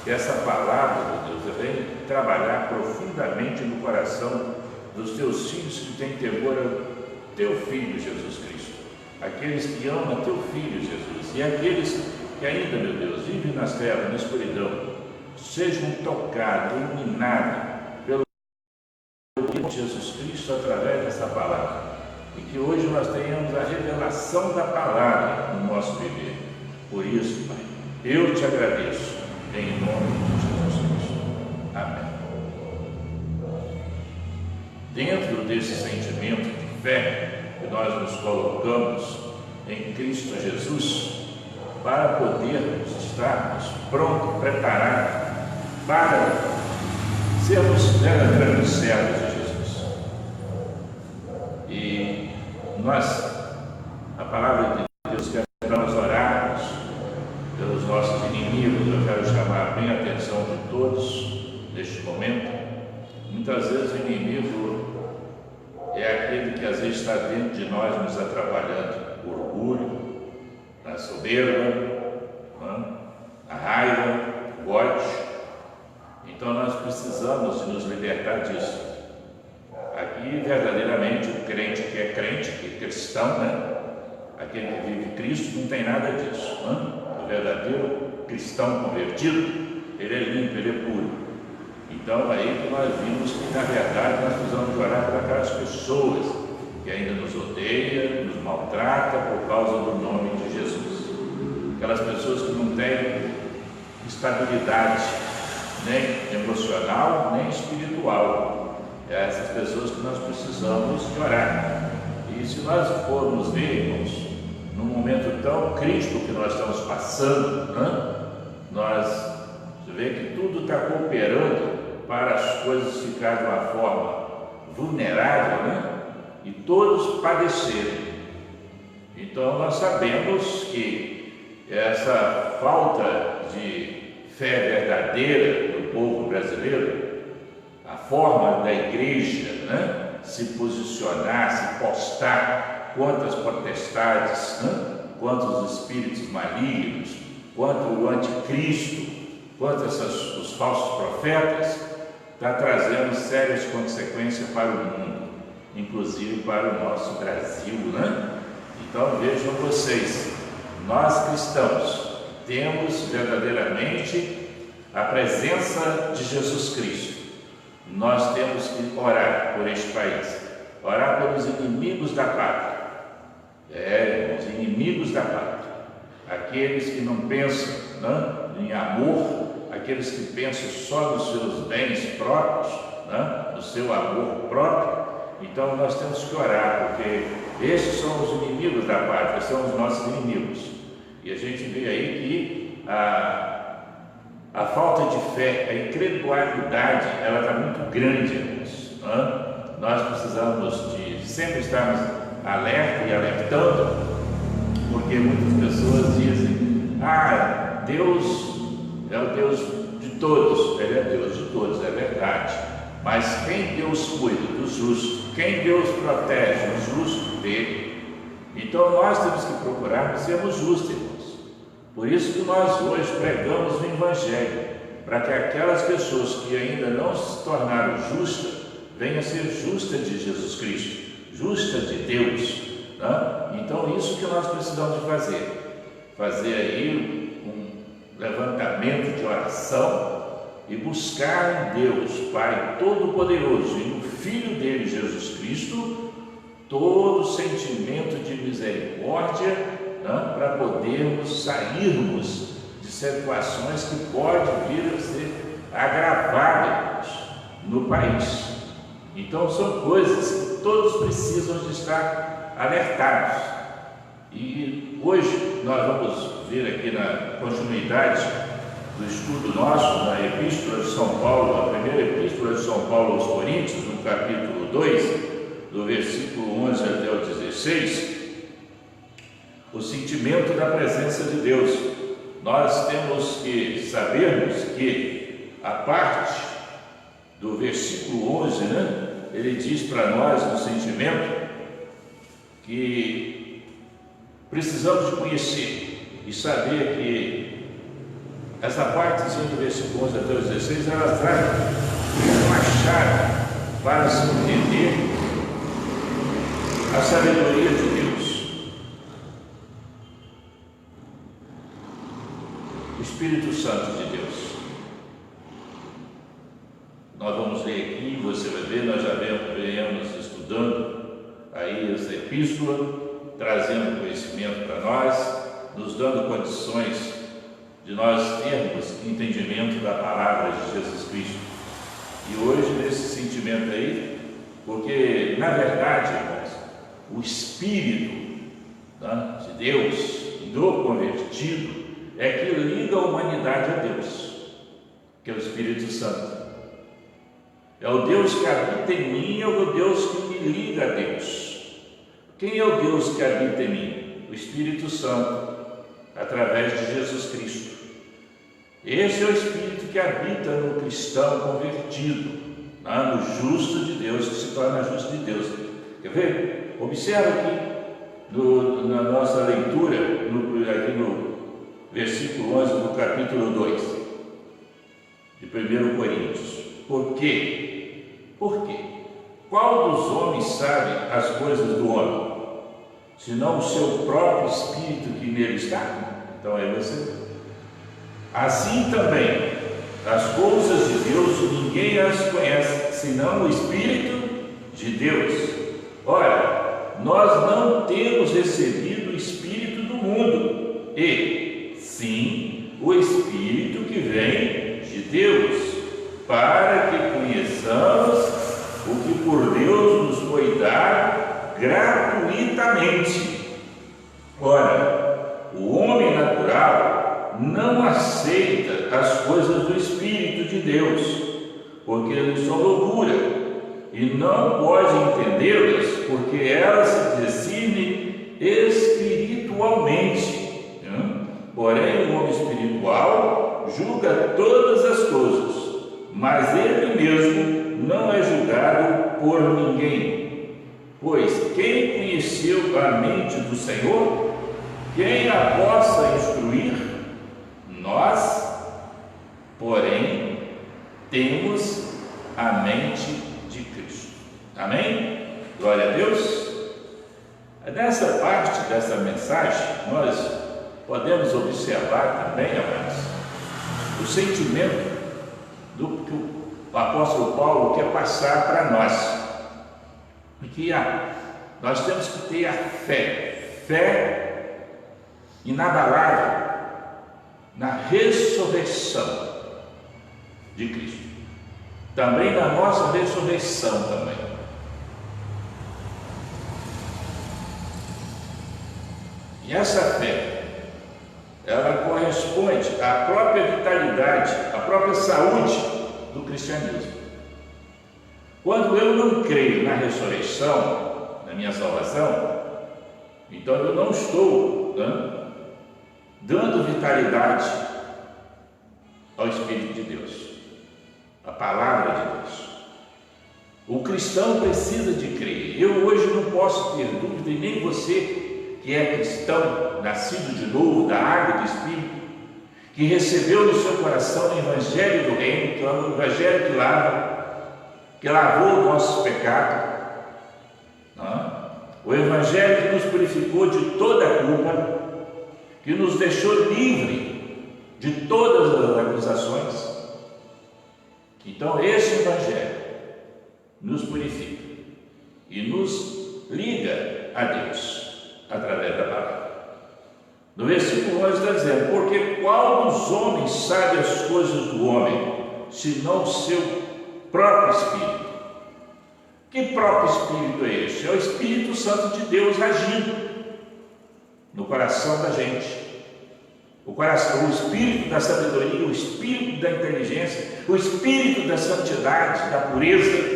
que essa palavra, meu Deus, vem trabalhar profundamente no coração dos teus filhos que têm temor ao teu Filho Jesus Cristo, aqueles que amam teu Filho Jesus, e aqueles que ainda, meu Deus, vivem nas trevas, na escuridão, sejam tocados, iluminados pelo Filho de Jesus Cristo através dessa palavra, e que hoje nós tenhamos a revelação da palavra no nosso viver. Por isso, Pai, eu te agradeço, em nome de Jesus Cristo. Amém. Dentro desse sentimento de fé que nós nos colocamos em Cristo Jesus, para podermos estarmos prontos, preparados para sermos verdadeiramente servos de Jesus. E a palavra de Deus quer que nós orarmos pelos nossos inimigos. Eu quero chamar bem a atenção de todos neste momento. Muitas vezes o inimigo é aquele que às vezes está dentro de nós nos atrapalhando. O orgulho, a soberba, a raiva, o ódio. Então nós precisamos de nos libertar disso. Aqui verdadeiramente o crente que é crente, que é cristão, aquele que vive Cristo, não tem nada disso. O verdadeiro cristão convertido, ele é limpo, ele é puro. Então aí que nós vimos que na verdade nós precisamos orar para aquelas pessoas que ainda nos odeiam, nos maltratam por causa do nome de Jesus. Aquelas pessoas que não têm estabilidade nem emocional, nem espiritual. É essas pessoas que nós precisamos de orar. E se nós formos ver, irmãos, num momento tão crítico que nós estamos passando, você vê que tudo está cooperando para as coisas ficarem de uma forma vulnerável, e todos padecerem. Então nós sabemos que essa falta de fé verdadeira do povo brasileiro, a forma da igreja se posicionar, se postar contra as potestades, contra os espíritos malignos, contra o anticristo, contra os falsos profetas, está trazendo sérias consequências para o mundo, inclusive para o nosso Brasil. Então vejam vocês, nós cristãos temos verdadeiramente a presença de Jesus Cristo. Nós temos que orar por este país, orar pelos inimigos da pátria. Os inimigos da pátria, aqueles que não pensam em amor, aqueles que pensam só nos seus bens próprios, no seu amor próprio. Então nós temos que orar, porque esses são os inimigos da pátria, são os nossos inimigos. E a gente vê aí que a falta de fé, a incredulidade, ela está muito grande, irmãos. Nós precisamos de sempre estarmos alerta e alertando, porque muitas pessoas dizem: Deus é o Deus de todos. Ele é Deus de todos, é verdade. Mas quem Deus cuida? Dos justos. Quem Deus protege? Os justos dele. Então nós temos que procurar sermos justos, irmãos. Por isso que nós hoje pregamos o Evangelho, para que aquelas pessoas que ainda não se tornaram justas venham a ser justas de Jesus Cristo, justas de Deus. Então isso que nós precisamos de fazer aí um levantamento de oração e buscar em Deus Pai Todo-Poderoso e no Filho dele, Jesus Cristo, todo sentimento de misericórdia, para podermos sairmos de situações que podem vir a ser agravadas no país. Então são coisas que todos precisam de estar alertados. E hoje nós vamos ver aqui na continuidade do estudo nosso na Epístola de São Paulo, a primeira Epístola de São Paulo aos Coríntios, no capítulo 2, do versículo 11 até o 16, o sentimento da presença de Deus. Nós temos que sabermos que a parte do versículo 11, ele diz para nós no sentimento que precisamos de conhecer e saber que essa partezinha do versículo 11 até o 16, ela traz uma chave para se entender a sabedoria de Deus. O Espírito Santo de Deus. Nós vamos ler aqui, você vai ver, nós já viemos estudando aí essa epístola, trazendo conhecimento para nós, nos dando condições de nós termos entendimento da palavra de Jesus Cristo. E hoje, nesse sentimento aí, porque, na verdade, irmãos, o Espírito, né, de Deus, do convertido, é que liga a humanidade a Deus, que é o Espírito Santo. É o Deus que habita em mim, é o Deus que me liga a Deus. Quem é o Deus que habita em mim? O Espírito Santo, através de Jesus Cristo. Esse é o Espírito que habita no cristão convertido, no justo de Deus, que se torna justo de Deus. Quer ver? Observa aqui na nossa leitura, aqui no versículo 11 do capítulo 2 de 1 Coríntios. Por quê? Por quê? Qual dos homens sabe as coisas do homem, senão o seu próprio Espírito que nele está? Então é você. Assim também, as coisas de Deus ninguém as conhece, senão o Espírito de Deus. Ora, nós não temos recebido o Espírito do mundo, e sim o Espírito que vem de Deus, para que conheçamos o que por Deus nos foi dado gratuitamente. Ora, o homem natural não aceita as coisas do Espírito de Deus, porque eles são loucura, e não pode entendê-las, porque elas se discernem espiritualmente. Porém, o homem espiritual julga todas as coisas, mas ele mesmo não é julgado por ninguém. Pois quem conheceu a mente do Senhor? Quem a possa instruir? Nós, porém, temos a mente de Cristo. Amém? Glória a Deus. Nessa parte dessa mensagem, nós podemos observar também, amados, o sentimento do que o apóstolo Paulo quer passar para nós. Porque nós temos que ter a fé inabalável na ressurreição de Cristo, também na nossa ressurreição também. E essa fé, ela corresponde à própria vitalidade, à própria saúde do cristianismo. Quando eu não creio na ressurreição, na minha salvação, então eu não estou dando vitalidade ao Espírito de Deus, à palavra de Deus. O cristão precisa de crer. Eu hoje não posso ter dúvida, e nem você que é cristão, nascido de novo da água do Espírito, que recebeu no seu coração o Evangelho do Reino, que é o Evangelho que lavou o nosso pecado, o Evangelho que nos purificou de toda a culpa, que nos deixou livre de todas as acusações. Então esse Evangelho nos purifica e nos liga a Deus através da palavra. No versículo 11 está dizendo: porque qual dos homens sabe as coisas do homem, senão o seu próprio Espírito? Que próprio Espírito é esse? É o Espírito Santo de Deus agindo no coração da gente. O Espírito da sabedoria, o Espírito da inteligência, o Espírito da santidade, da pureza.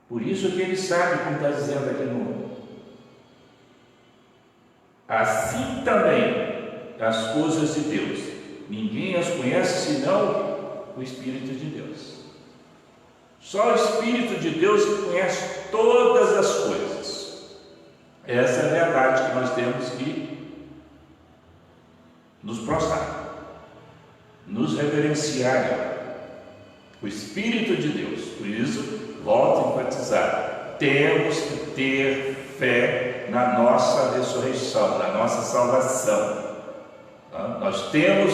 Por isso que ele sabe, como está dizendo aqui no assim também as coisas de Deus, ninguém as conhece senão o Espírito de Deus. Só o Espírito de Deus que conhece todas as coisas. Essa é a verdade que nós temos que nos prostrar. nos reverenciarem o Espírito de Deus. Por isso, volto a enfatizar, temos que ter fé na nossa ressurreição, na nossa salvação. Nós temos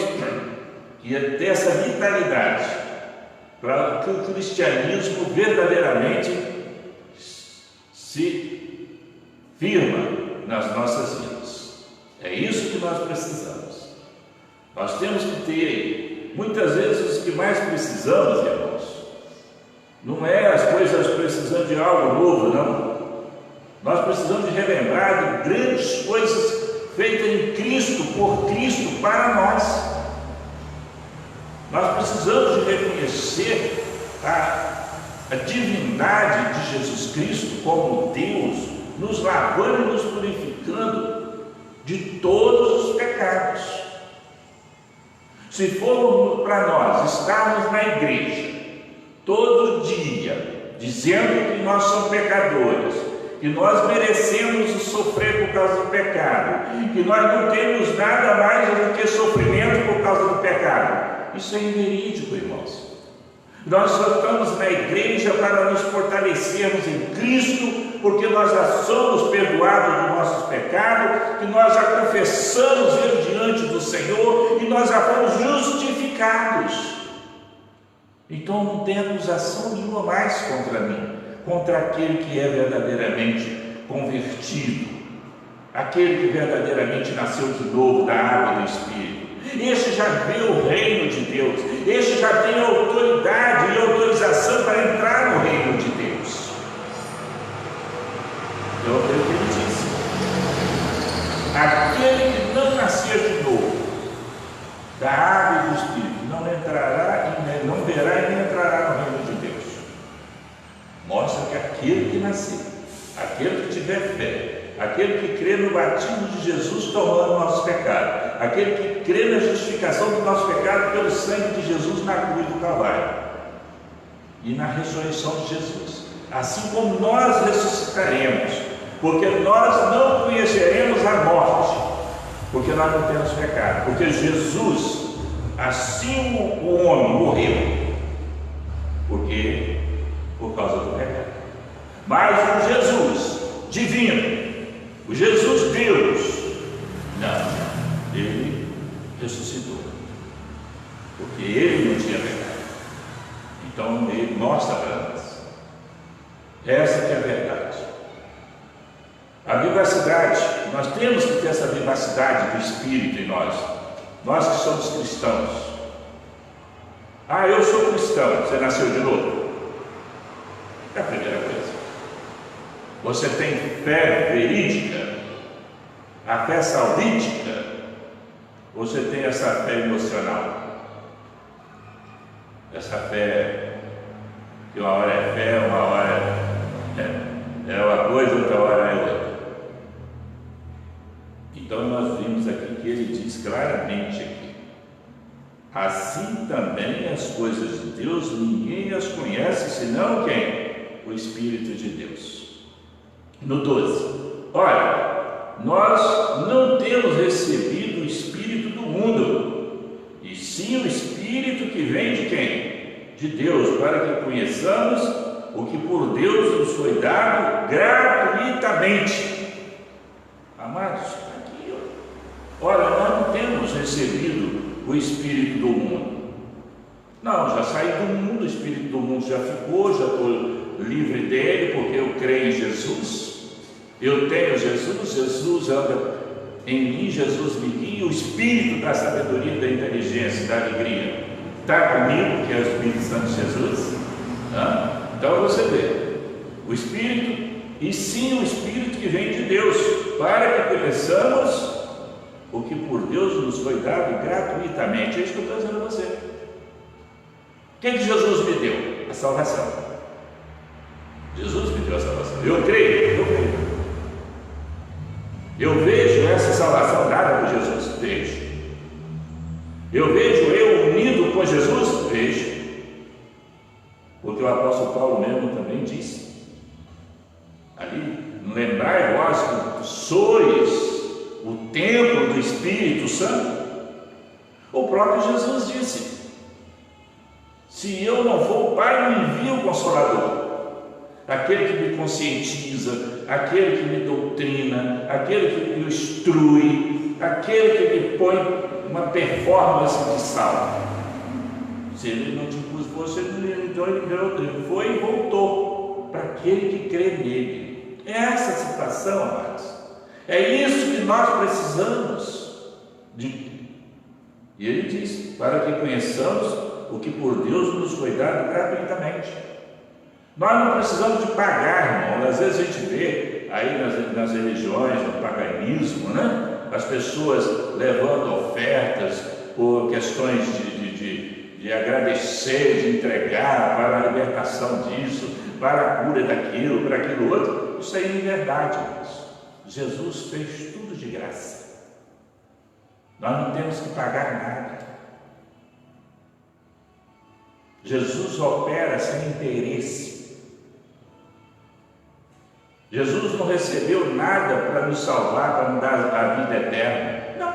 que ter essa vitalidade para que o cristianismo verdadeiramente se firma nas nossas vidas. É isso que nós precisamos. Nós temos que ter, muitas vezes, o que mais precisamos, irmãos, não é as coisas precisando de algo novo, não. Nós precisamos de relembrar de grandes coisas feitas em Cristo, por Cristo, para nós. Nós precisamos de reconhecer a divindade de Jesus Cristo como Deus, nos lavando e nos purificando de todos os pecados. Se for para nós estarmos na igreja todo dia, dizendo que nós somos pecadores, que nós merecemos sofrer por causa do pecado, que nós não temos nada mais do que sofrimento por causa do pecado, isso é inverídico, irmãos. Nós só estamos na igreja para nos fortalecermos em Cristo, porque nós já somos perdoados dos nossos pecados, que nós já confessamos ele diante do Senhor e nós já fomos justificados. Então não tem acusação nenhuma mais contra mim, contra aquele que é verdadeiramente convertido, aquele que verdadeiramente nasceu de novo da água e do Espírito. Este já vê o reino de Deus, este já tem autoridade e autorização para entrar no reino de Deus. Eu creio que ele disse: aquele que não nascer de novo da água e do Espírito não entrará, não verá e nem entrará no reino de Deus. Mostra que aquele que nascer, aquele que tiver fé, aquele que crê no batismo de Jesus tomando o nosso pecado, aquele que crê na justificação do nosso pecado pelo sangue de Jesus na cruz do Calvário e na ressurreição de Jesus, assim como nós ressuscitaremos, porque nós não conheceremos a morte, porque nós não temos pecado, porque Jesus, assim o homem morreu, porque por causa do pecado, mas o Jesus divino, o Jesus Deus, não, ele ressuscitou, porque ele não tinha pecado. Então ele mostra para nós, essa que é a verdade. A vivacidade, nós temos que ter essa vivacidade do Espírito em nós que somos cristãos. Eu sou cristão, você nasceu de novo? É a primeira coisa. Você tem fé verídica, a fé salvítica, você tem essa fé emocional, essa fé que uma hora é fé, uma hora é uma coisa, outra hora é outra. Então nós vimos aqui que ele diz claramente aqui: assim também as coisas de Deus ninguém as conhece senão quem? O Espírito de Deus. No 12, olha, nós não temos recebido o Espírito do mundo, e sim o Espírito que vem de quem? De Deus, para que conheçamos o que por Deus nos foi dado gratuitamente. Amados, aqui, olha, nós não temos recebido o Espírito do mundo. Não, já saí do mundo, o Espírito do mundo já ficou, já estou livre dele, porque eu creio em Jesus. Eu tenho Jesus, Jesus anda em mim, Jesus me guia, o Espírito da sabedoria, da inteligência, da alegria está comigo, que é o Espírito Santo de Jesus. Então você vê, o Espírito, e sim o Espírito que vem de Deus, para que conheçamos o que por Deus nos foi dado gratuitamente. É isso que eu estou dizendo a você. O que Jesus me deu? A salvação. Jesus me deu a salvação. Eu creio. Eu vejo essa salvação dada por Jesus, vejo. Eu vejo eu unido com Jesus, vejo. Porque o apóstolo Paulo mesmo também disse ali: lembrai vós que sois o templo do Espírito Santo, O próprio Jesus disse: se eu não for, o Pai me envia o Consolador, aquele que me conscientiza, aquele que me doutrina, aquele que me instrui, aquele que me põe uma performance de sal. Se ele não te pôs você, então ele foi e voltou para aquele que crê nele. É essa a situação, amados. É isso que nós precisamos de. E ele diz: para que conheçamos o que por Deus nos foi dado gratuitamente. Nós não precisamos de pagar, irmão. Às vezes a gente vê aí nas religiões, no paganismo, né? As pessoas levando ofertas por questões de agradecer, de entregar para a libertação disso, para a cura daquilo, para aquilo outro. Isso aí é verdade, irmãos. Jesus fez tudo de graça. Nós não temos que pagar nada. Jesus opera sem interesse. Jesus não recebeu nada para nos salvar, para nos dar a vida eterna. Não.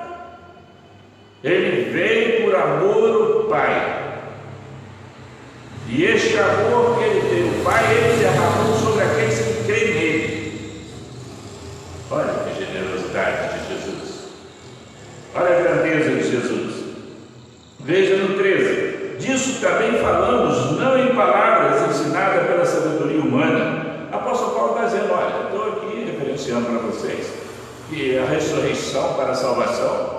Ele veio por amor ao Pai. E este amor que ele tem o Pai, ele derramou sobre aqueles que creem nele. Olha que generosidade de Jesus. Olha a grandeza de Jesus. Veja no 13. Disso também falamos, não em palavras ensinadas pela sabedoria humana. Apóstolo Paulo está dizendo: olha, estou aqui referenciando para vocês que a ressurreição para a salvação,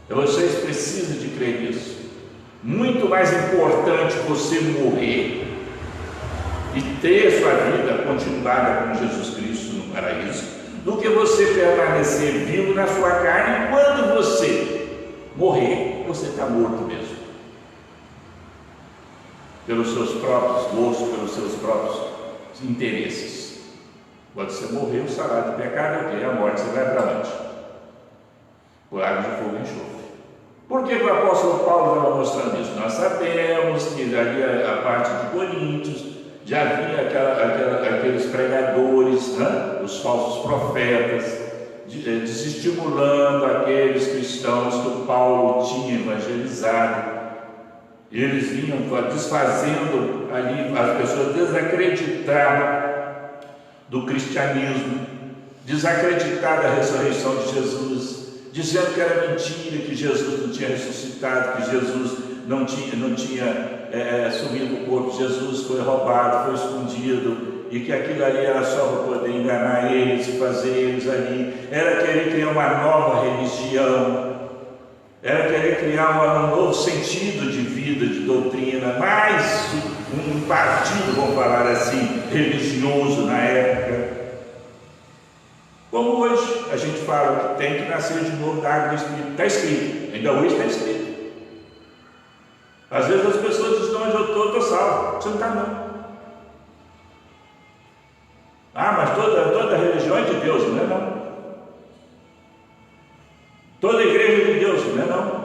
vocês precisam de crer nisso. Muito mais importante você morrer e ter sua vida continuada com Jesus Cristo no paraíso, do que você permanecer vivo na sua carne. E quando você morrer, você está morto mesmo, pelos seus próprios gostos, pelos seus próprios interesses. Quando você morrer, o salário do pecado é o quê? A morte. Você vai para onde? Por água de fogo e enxofre. Por que o apóstolo Paulo estava mostrando isso? Nós sabemos que ali a parte de Coríntios já havia aqueles pregadores, né? Os falsos profetas, desestimulando aqueles cristãos que o Paulo tinha evangelizado. Eles vinham desfazendo ali, as pessoas desacreditaram do cristianismo, desacreditaram da ressurreição de Jesus, dizendo que era mentira, que Jesus não tinha ressuscitado, que Jesus não tinha subido o corpo de Jesus, foi roubado, foi escondido, e que aquilo ali era só para poder enganar eles, fazer eles ali, era querer criar uma nova religião, era querer criar um novo sentido de vida, de doutrina, mais um partido, vamos falar assim, religioso na época. Como hoje a gente fala que tem que nascer de novo da água do Espírito. Está escrito, ainda hoje está escrito. Às vezes as pessoas dizem: onde eu estou salvo. Você não está, não. Ah, mas toda religião é de Deus, não é não. Toda igreja é de Deus, não é não.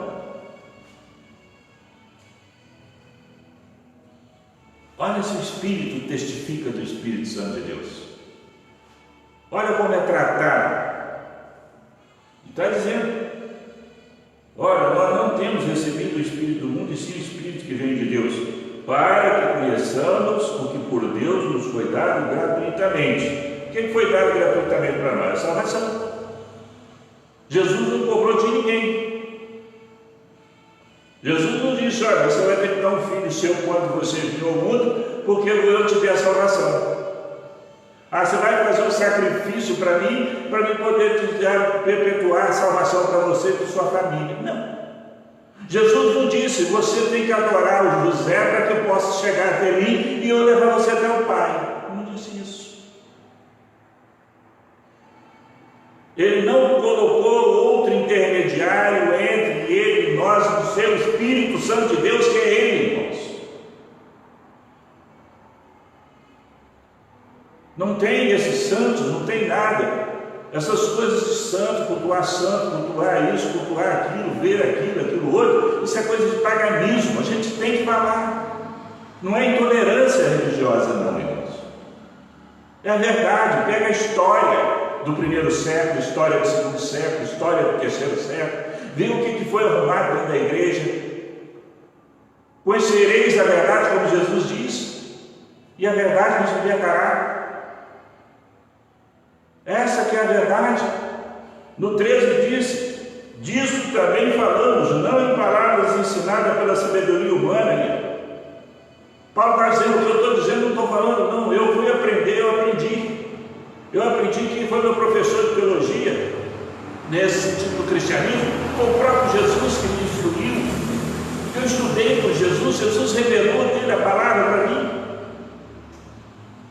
Olha se o Espírito testifica do Espírito Santo de Deus. Olha como é tratado. Está dizendo: olha, nós não temos recebido o Espírito do mundo, e sim o Espírito que vem de Deus, para que conheçamos o que por Deus nos foi dado gratuitamente. O que foi dado gratuitamente para nós? A salvação. Jesus não cobrou de ninguém. Jesus não disse: olha, você vai ter que dar um filho seu quando você vir ao mundo, porque eu te dei a salvação. Ah, você vai fazer um sacrifício para mim poder te dar, perpetuar a salvação para você e para sua família. Não. Jesus não disse: você tem que adorar o José para que eu possa chegar até mim e eu levar você até o Pai. Não disse isso. Ele não colocou outro intermediário entre ele e nós, o seu Espírito Santo de Deus, que é Ele, irmãos. Não tem esses santos, não tem nada. Essas coisas de santo, cultuar isso, cultuar aquilo, ver aquilo outro, isso é coisa de paganismo. A gente tem que falar. Não é intolerância religiosa, não, irmãos. É a verdade. Pega a história do primeiro século, história do segundo século, história do terceiro século. ver o que foi arrumado dentro da igreja. Conhecereis a verdade, como Jesus diz, e a verdade nos libertará. Essa que é a verdade. No 13 diz: disso também falamos, não em palavras ensinadas pela sabedoria humana. Paulo está dizendo: o que eu estou dizendo, não estou falando, não. Eu fui aprender, eu aprendi. Eu aprendi que foi meu professor de teologia, nesse sentido do cristianismo, foi o próprio Jesus que me instruiu. Eu estudei com Jesus, Jesus revelou dele a palavra para mim.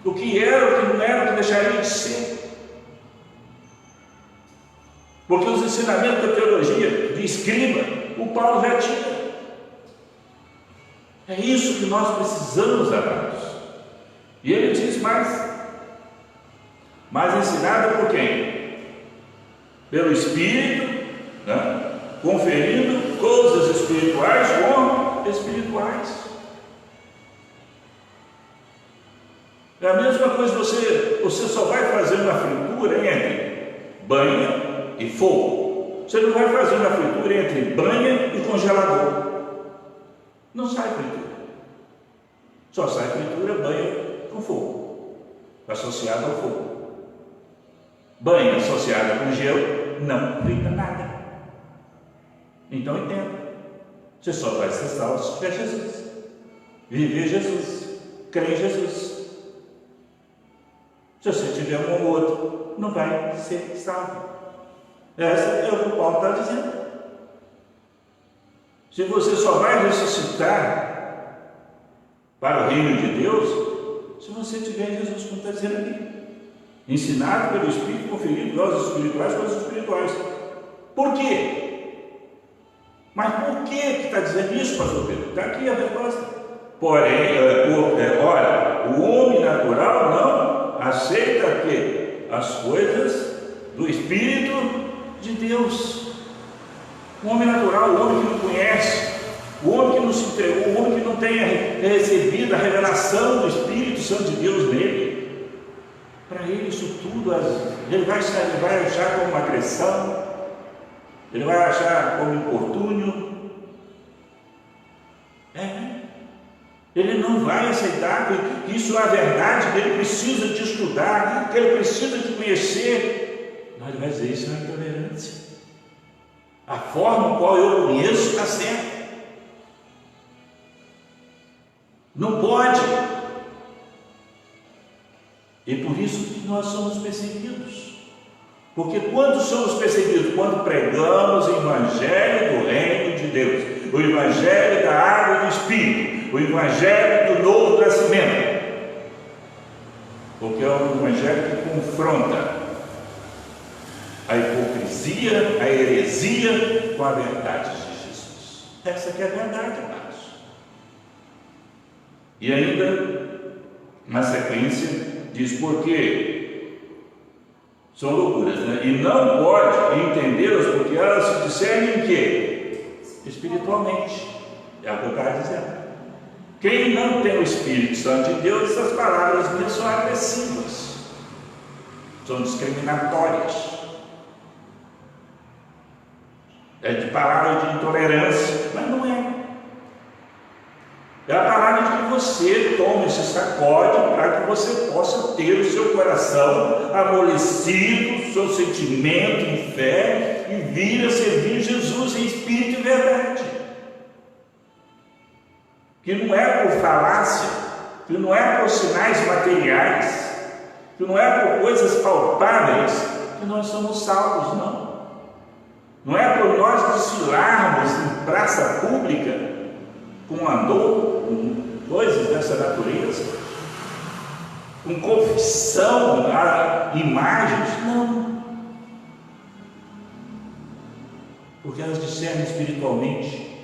O que era, o que não era, o que deixaria de ser. Porque os ensinamentos da teologia, de escriba, o Paulo já tinha. É isso que nós precisamos, amados. E ele diz mais ensinado por quem? Pelo Espírito, né? Conferindo coisas espirituais com espirituais. É a mesma coisa, você só vai fazer uma fritura entre banha e fogo. Você não vai fazer uma fritura entre banha e congelador. Não sai fritura. Só sai fritura banha com fogo, associado ao fogo. Banha associada com gelo não frita nada. Então entenda, você só vai ser salvo se tiver Jesus, viver Jesus, crer em Jesus. Se você tiver um ou outro, não vai ser salvo. Essa é o que o Paulo está dizendo. Se você só vai ressuscitar para o reino de Deus, se você tiver Jesus, como está dizendo aqui, ensinado pelo Espírito, conferido aos espirituais com os espirituais. Por quê? Mas por que está dizendo isso, pastor Pedro? Está aqui a resposta. Porém, ora, o homem natural não aceita que as coisas do Espírito de Deus. O homem natural, o homem que não conhece, o homem que não se entregou, o homem que não tenha recebido a revelação do Espírito Santo de Deus nele, para ele isso tudo, ele vai achar como uma agressão, ele vai achar como importúnio. Ele não vai aceitar que isso é a verdade, que ele precisa de estudar, que ele precisa de conhecer. Mas ele vai dizer: isso é uma intolerância. A forma qual eu conheço está certa. Não pode. E por isso que nós somos perseguidos. Porque quando somos perseguidos? Quando pregamos o Evangelho do Reino de Deus, o Evangelho da água e do Espírito, o Evangelho do novo nascimento. Porque é um Evangelho que confronta a hipocrisia, a heresia com a verdade de Jesus. Essa que é a verdade, amados. E ainda, na sequência, diz: porque são loucuras, né? E não pode entendê-las, porque elas se discernem em quê? Espiritualmente. É o que eu estava dizendo. Quem não tem o Espírito Santo de Deus, essas palavras dele são agressivas, são discriminatórias. É de palavra de intolerância, mas não é. É a palavra de que você tome esse sacode para que você possa ter o seu coração amolecido, o seu sentimento em fé e vir a servir Jesus em espírito e verdade. Que não é por falácia, que não é por sinais materiais, que não é por coisas palpáveis que nós somos salvos, não. Não é por nós desfilarmos em praça pública com andor, com coisas dessa natureza, com confissão a imagens, não. Porque elas discernem espiritualmente,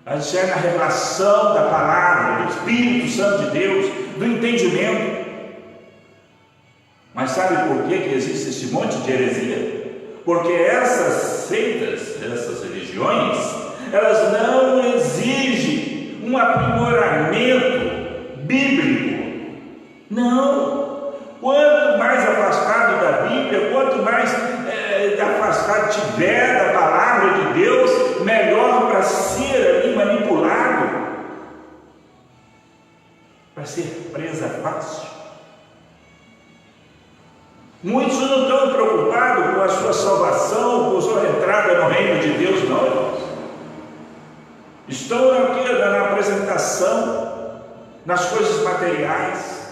elas discernem a revelação da palavra, do Espírito Santo de Deus, do entendimento. Mas sabe por que existe esse monte de heresia? Porque essas seitas, essas religiões, elas não exigem um aprimoramento bíblico. Não. Quanto mais afastado da Bíblia, quanto mais afastado tiver da palavra Muitos não estão preocupados com a sua salvação, com a sua entrada no reino de Deus, não, irmãos. Estão aqui na apresentação, nas coisas materiais.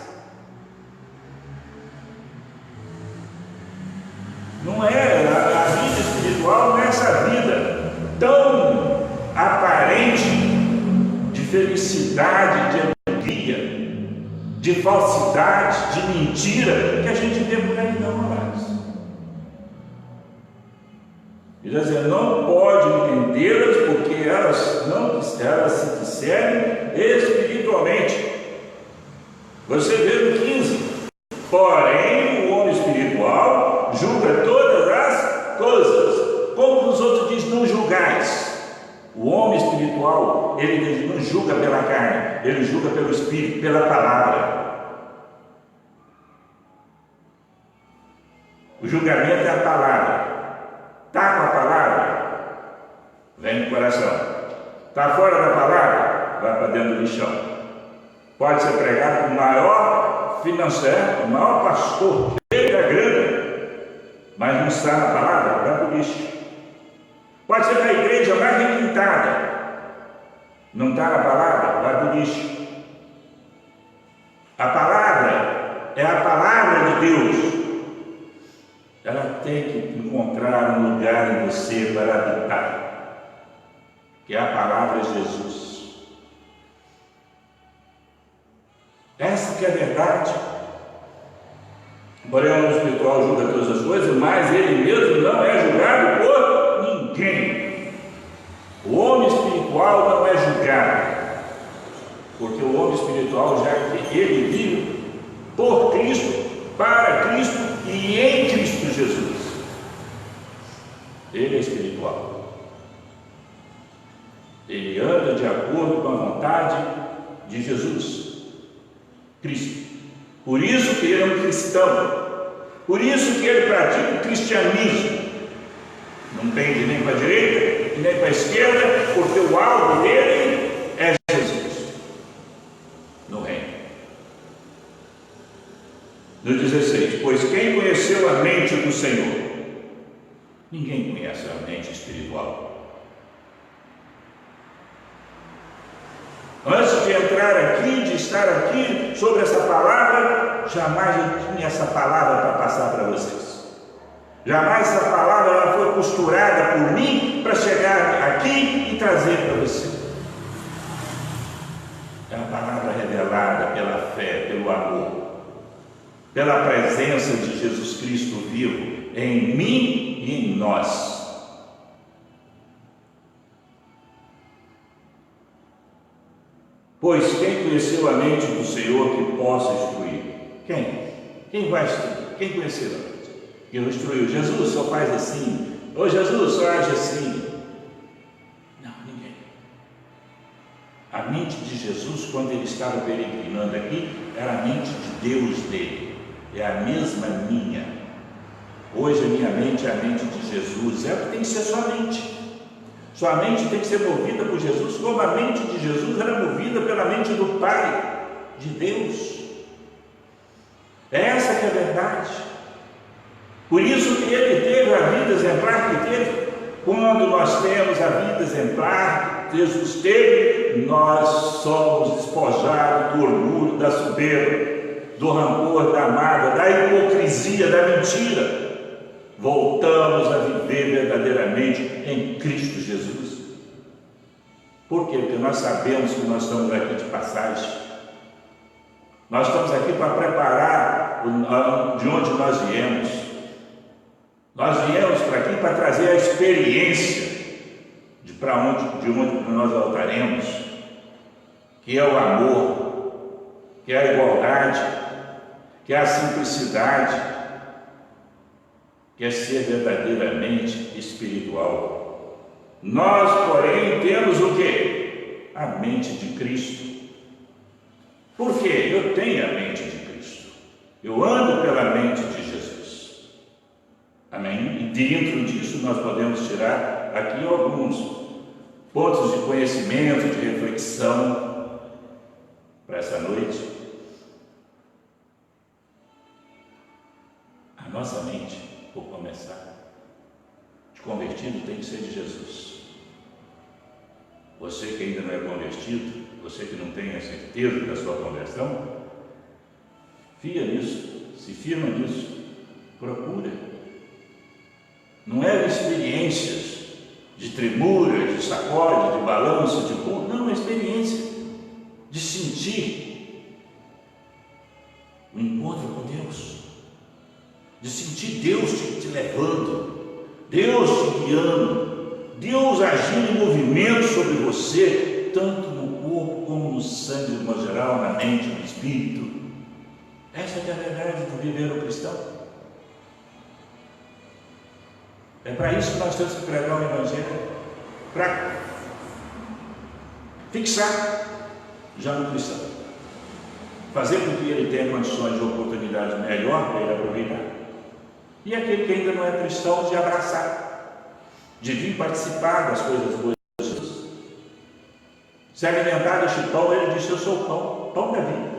Não é, a vida espiritual não é essa vida tão aparente de felicidade, de alegria, de falsidade, de mentira que a gente vê por aí, não, amados. Ele está dizendo, não pode entendê-las porque elas se discernem espiritualmente. Você vê no 15, porém o homem espiritual julga todas as coisas, como os outros dizem, não julgais. O homem espiritual, ele não julga pela carne, ele julga pelo Espírito, pela palavra. O julgamento é a palavra. Está com a palavra? Vem no coração. Está fora da palavra? Vai para dentro do lixão. Pode ser pregado por maior financeiro, o maior pastor, cheio da grana, mas não está na palavra, vai para o lixo. Pode ser na igreja mais requintada, não está na palavra, vai para o lixo. A palavra é a palavra de Deus. Ela tem que encontrar um lugar em você para habitar, que é a palavra de Jesus. Essa que é a verdade. Porém, o homem espiritual julga todas as coisas, mas ele mesmo não é julgado por ninguém. O homem espiritual não é julgado, porque o homem espiritual, já que ele vive por Cristo, para Cristo e em Cristo Jesus, ele é espiritual. Ele anda de acordo com a vontade de Jesus Cristo. Por isso que ele é um cristão. Por isso que ele pratica o cristianismo. Não pende nem para a direita nem para a esquerda, porque o alvo dele é Jesus no reino. No 16, pois quem conheceu a mente do Senhor? Ninguém conhece a mente espiritual. Antes de entrar aqui, de estar aqui sobre essa palavra, jamais eu tinha essa palavra para passar para vocês. Jamais essa palavra ela foi costurada por mim para chegar aqui e trazer para você. É uma palavra revelada pela fé, pelo amor, pela presença de Jesus Cristo vivo em mim e em nós. Pois quem conheceu a mente do Senhor que possa instruir? Quem? Quem vai instruir? Quem conheceu a mente? Quem instruiu? Jesus só faz assim. Ô Jesus, só age assim. Não, ninguém. A mente de Jesus, quando ele estava peregrinando aqui, era a mente de Deus dele. É a mesma minha. Hoje a minha mente é a mente de Jesus. É o que tem que ser sua mente. Sua mente tem que ser movida por Jesus, como a mente de Jesus era movida pela mente do Pai, de Deus. Essa que é a verdade. Por isso que ele teve a vida exemplar que teve. Quando nós temos a vida exemplar, Jesus teve, nós somos despojados do orgulho, da soberba, do rancor, da mágoa, da hipocrisia, da mentira. Voltamos a viver verdadeiramente em Cristo Jesus. Por quê? Porque nós sabemos que nós estamos aqui de passagem. Nós estamos aqui para preparar de onde nós viemos. Nós viemos para aqui para trazer a experiência de onde nós voltaremos, que é o amor, que é a igualdade, que é a simplicidade, que é ser verdadeiramente espiritual. Nós, porém, temos o quê? A mente de Cristo. Por quê? Eu tenho a mente de Cristo. Eu ando pela mente de Jesus. Amém? E dentro disso nós podemos tirar aqui alguns pontos de conhecimento, de reflexão para essa noite. A nossa mente, por começar. De convertido tem que ser de Jesus. Você que ainda não é convertido, você que não tem a certeza da sua conversão, fia nisso, se firma nisso, procura. Não é experiências de tremura, de sacode, de balanço, de pulo, não, é experiência de sentir o encontro com Deus, de sentir Deus te levando, Deus te guiando, Deus agindo em movimento sobre você, tanto no corpo como no sangue, de modo geral, na mente, no espírito. Essa é a verdade do viver o cristão. É para isso que nós temos que pregar o Evangelho, para fixar já no cristão, fazer com que ele tenha condições de oportunidade melhor para ele aproveitar, e aquele que ainda não é cristão, de abraçar, de vir participar das coisas boas de Jesus. Se alimentar deste pão, ele disse: eu sou o pão, pão da vida.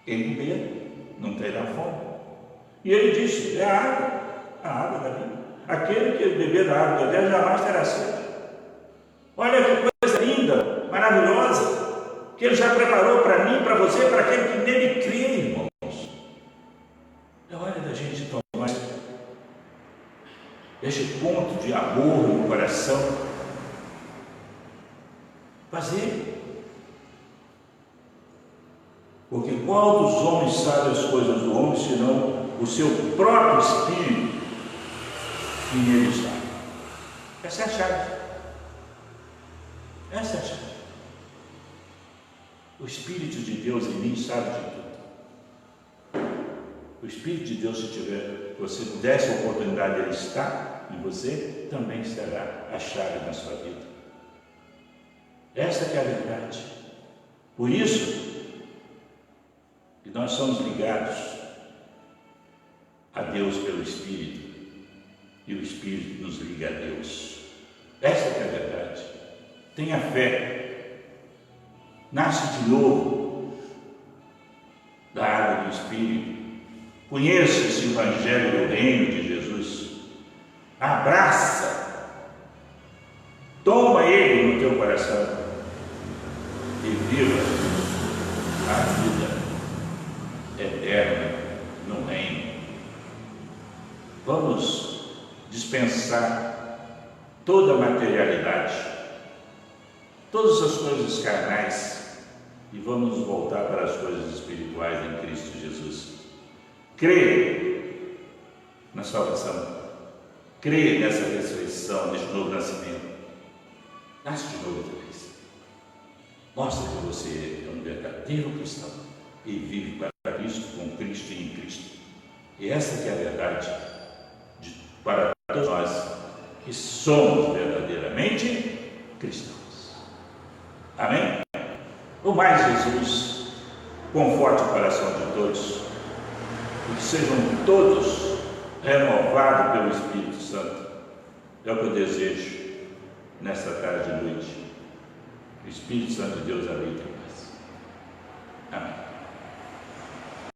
Quem comer não terá fome. E ele disse: é a água da vida. Aquele que beber da água da vida jamais terá sede. Olha que coisa linda, maravilhosa, que ele já preparou para mim, para você, para aquele que nele crê, irmãos. É hora da gente tomar este ponto de amor no coração, fazer. Porque qual dos homens sabe as coisas do homem, senão o seu próprio espírito que nele está? Essa é a chave. Essa é a chave. O Espírito de Deus em mim sabe de tudo. O Espírito de Deus, se tiver, você desse a oportunidade de ele estar em você, também será a chave na sua vida. Esta que é a verdade. Por isso que nós somos ligados a Deus pelo Espírito, e o Espírito nos liga a Deus. Essa que é a verdade. Tenha fé, nasce de novo da água do Espírito, conheça esse Evangelho do Reino de Jesus, abraça, toma ele no teu coração e viva a vida eterna no Reino. Vamos dispensar toda a materialidade, todas as coisas carnais, e vamos nos voltar para as coisas espirituais em Cristo Jesus. Creia na salvação, creia nessa ressurreição, neste novo nascimento. Nasce de novo outra vez. Mostra que você é um verdadeiro cristão e vive para Cristo, com Cristo e em Cristo. E essa que é a verdade para todos nós que somos verdadeiramente cristãos. Amém? O mais Jesus conforte o coração de todos e que sejam todos renovados pelo Espírito Santo. É o que eu desejo nesta tarde e noite. O Espírito Santo de Deus habita